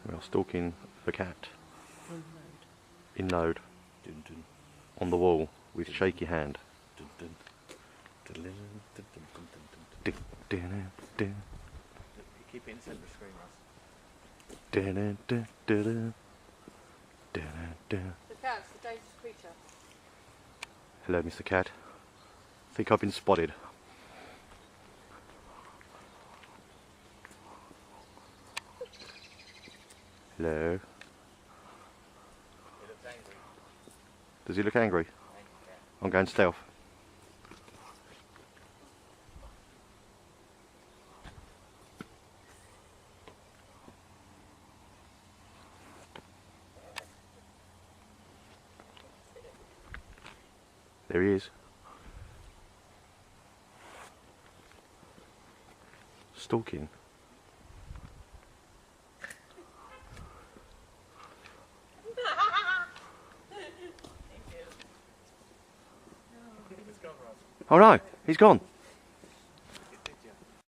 We are stalking the cat in load on the wall with shaky hand. Keep it in centre of screen, Russ. The cat's the dangerous creature. Hello, Mr. Cat. Think I've been spotted. Hello. He looks angry. Does he look angry? Angry cat. I'm going stealth. There he is. Stalking. Oh no, he's gone.